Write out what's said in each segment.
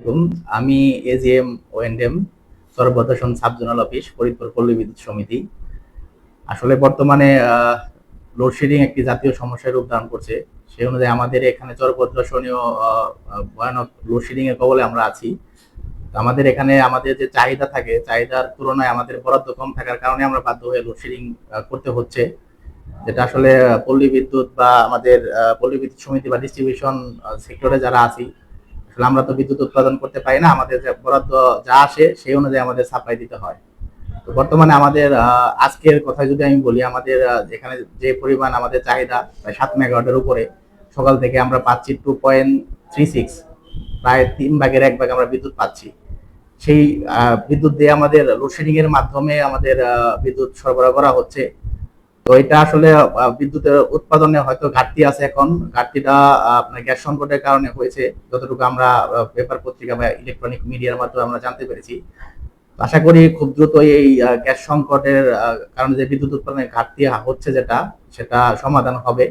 আলাইকুম। আমি এজিএম ওএনডেম সর্বপ্রশাসন sub zonal office Faridpur Palli Bidyut সমিতি। আসলে বর্তমানে লোডশেডিং একটি জাতীয় সমস্যার রূপ ধারণ করছে। সেই অনুযায়ী আমাদের এখানে চরপদ্রশনীয় ভয়ানক লোডশেডিং এর কবলে আমরা আছি। আমাদের এখানে আমাদের যে চাহিদা থাকে, চাহিদার তুলনায় আমাদের বরাদ্দ কম থাকার কারণে আমরা বাধ্য হয়ে লোডশেডিং করতে হচ্ছে। যেটা আসলে পল্লী বিদ্যুৎ বা আমাদের পল্লী বিদ্যুৎ সমিতি বা ডিস্ট্রিবিউশন সেক্টরে যারা আছি, আসলে আমরা তো বিদ্যুৎ উৎপাদন করতে পারি না। আমাদের যে বরাদ্দ যা আসে সেই অনুযায়ী আমাদের সাপ্লাই দিতে হয়। তো বর্তমানে আমাদের আজকের কথা যদি আমি বলি, আমাদের এখানে যে পরিমাণ আমাদের চাহিদা প্রায় 7 মেগাওয়াটের উপরে, সকাল থেকে আমরা পাচ্ছি 2.36, প্রায় 3 ভাগের 1 ভাগ আমরা বিদ্যুৎ পাচ্ছি। সেই বিদ্যুৎ দিয়ে আমাদের লোডশেডিং এর মাধ্যমে আমাদের বিদ্যুৎ সরবরাহ করা হচ্ছে। তো এটা আসলে বিদ্যুতের উৎপাদনে হয়তো ঘাটতি আছে। এখন ঘাটতিটা আপনার গ্যাস সংকটের কারণে হয়েছে, যতটুকু আমরা পেপার পত্রিকা বা ইলেকট্রনিক মিডিয়ার মাধ্যমে আমরা জানতে পেরেছি। আশা করি খুব দ্রুত এই গ্যাস সংকটের কারণে যে বিদ্যুৎ উৎপাদনের ঘাটতি হচ্ছে সেটা সমাধান হবে।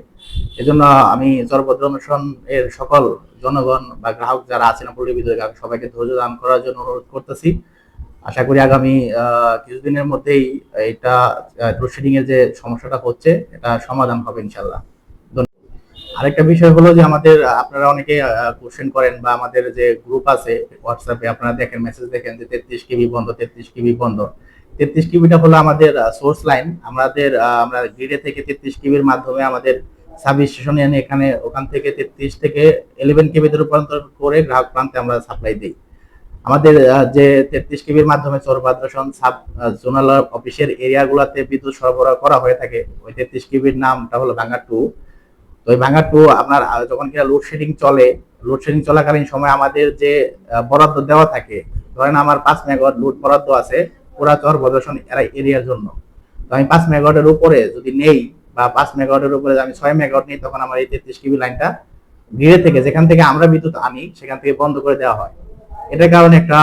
এজন্য আমি জনপ্রশাসন এর সকল জনগণ বা গ্রাহক যারা আছেন পল্লী বিদ্যুৎ গ্রাহক সবাইকে ধৈর্য দান করার জন্য অনুরোধ করতেছি। আশা করি আগামী কিছুদিনের মধ্যেই এটা লোডশেডিং এর যে সমস্যাটা হচ্ছে এটা সমাধান হবে ইনশাল্লাহ। আরেকটা বিষয় হলো যে আমাদের আপনারা অনেকে কোশ্চেন করেন বা আমাদের যে গ্রুপ আছে হোয়াটসঅ্যাপে আপনারা দেখেন, মেসেজ দেখেন যে 33 কেবি বন্ধ, 33 কেবি বন্ধ। 33 কেবিটা হলো আমাদের সোর্স লাইন। আমরা গ্রিডে থেকে 33 কেবির মাধ্যমে আমাদের সাব স্টেশনে এনে ওখান থেকে 33 থেকে 11 কেবিতে রূপান্তর করে গ্রাহক প্রান্তে আমরা সাপ্লাই দিই। আমাদের যে 33 কেবির মাধ্যমে চরপদ্রশন সাব জোনাল অফিসের এরিয়াগুলোতে বিদ্যুৎ সরবরাহ করা হয়ে থাকে, ওই 33 কেবির নামটা হলো ভাঙ্গা 2। তো ওই ভাঙ্গা 2 আপনার যখন কিনা লোডশেডিং চলাকালীন সময় আমাদের যে বরাদ্দ দেওয়া থাকে, ধরেন আমার 5 মেগাওয়াট লোড বরাদ্দ আছে পুরা চরপদ্রশন এরিয়ার জন্য। তো আমি 5 মেগাওয়াটের উপরে যদি নেই বা 5 মেগাওয়াটের উপরে আমি 6 মেগাওয়াট নিই, তখন আমার এই 33 কেবি লাইনটা গ্রিডে থেকে, যেখান থেকে আমরা বিদ্যুৎ আনি, সেখান থেকে বন্ধ করে দেওয়া হয়। এটার কারণে একটা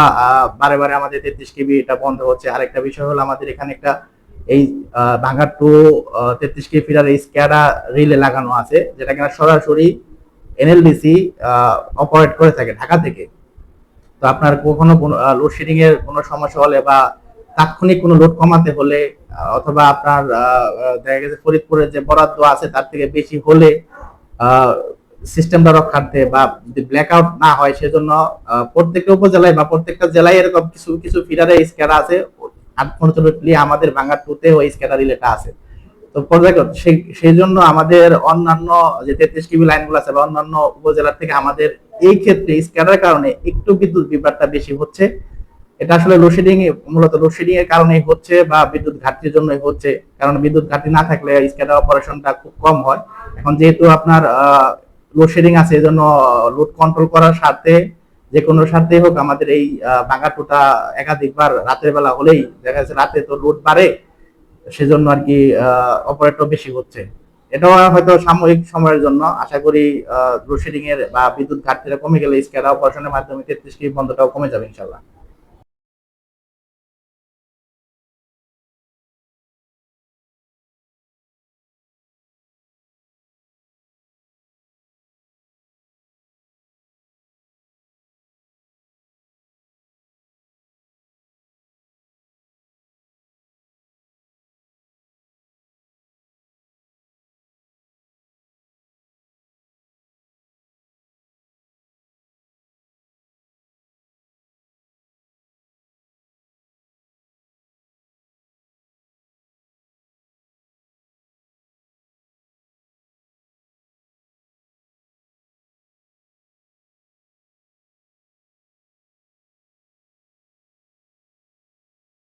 বারে বারে আমাদের 33 কেবি এটা বন্ধ হচ্ছে। আরেকটা বিষয় হলো আমাদের এখানে একটা এই ভাঙ্গা 2 33 কেবি ফিডার এই স্ক্যাডা রিলে লাগানো আছে, যেটা কিনা সরাসরি এনএলডিসি অপারেট করে থাকে ঢাকা থেকে। তো আপনার কখনো কোনো লোডশেডিং এর কোনো সমস্যা হলে বা তাৎক্ষণিক কোনো লোড কমাতে হলে, অথবা আপনার দেখা গেছে ফরিদপুরের যে বরাদ্দ আছে তার থেকে বেশি হলে সিস্টেমটা রক্ষার্থে বা যদি ব্ল্যাকআউট না হয়, সেজন্য প্রত্যেকটা উপজেলায় বা প্রত্যেকটা জেলায় এরকম কিছু কিছু ফিডারে স্ক্যাডা আছে। আনফরচুনেটলি আমাদের ভাঙ্গা 2-তে ওই স্ক্যাডা রিলেটা আছে। তো সেই জন্য আমাদের অন্যান্য যে 33 কেবি লাইনগুলো আছে বা অন্যান্য উপজেলার থেকে আমাদের এই ক্ষেত্রে স্ক্যাডার কারণে একটু বিদ্যুৎ বিভ্রাটটা বেশি হচ্ছে। এটা আসলে মূলত লোডশেডিং এর কারণেই হচ্ছে বা বিদ্যুৎ ঘাটতির জন্যই হচ্ছে। কারণ বিদ্যুৎ ঘাটতি না থাকলে স্ক্যাডার অপারেশনটা খুব কম হয়। এখন যেহেতু আপনার লোডশেডিং আছে, এজন্য লোড কন্ট্রোল করার স্বার্থে, যে কোনো স্বার্থে হোক, আমাদের এই ভাঙ্গা 2টা একাধিকবার রাতের বেলা হলেই দেখা যাচ্ছে রাতে তো লোড বাড়ে, সেজন্য আর কি অপারেটর বেশি হচ্ছে। এটাও হয়তো সাময়িক সময়ের জন্য। আশা করি লোডশেডিং এর বা বিদ্যুৎ ঘাটতিটা কমে গেলে স্ক্যাডার অপারেশনের মাধ্যমে 33 কেবি বন্ধটাও কমে যাবে ইনশাল্লাহ।